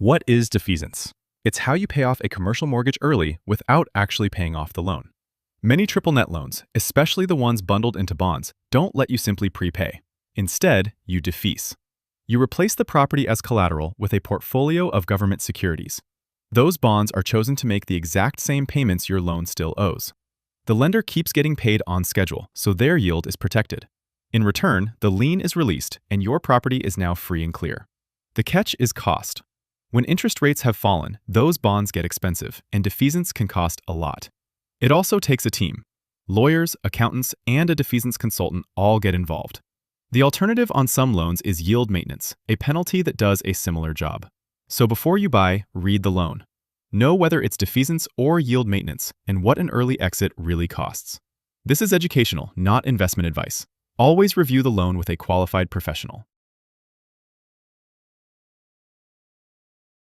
What is defeasance? It's how you pay off a commercial mortgage early without actually paying off the loan. Many triple net loans, especially the ones bundled into bonds, don't let you simply prepay. Instead, you defease. You replace the property as collateral with a portfolio of government securities. Those bonds are chosen to make the exact same payments your loan still owes. The lender keeps getting paid on schedule, so their yield is protected. In return, the lien is released and your property is now free and clear. The catch is cost. When interest rates have fallen, those bonds get expensive, and defeasance can cost a lot. It also takes a team. Lawyers, accountants, and a defeasance consultant all get involved. The alternative on some loans is yield maintenance, a penalty that does a similar job. So before you buy, read the loan. Know whether it's defeasance or yield maintenance, and what an early exit really costs. This is educational, not investment advice. Always review the loan with a qualified professional.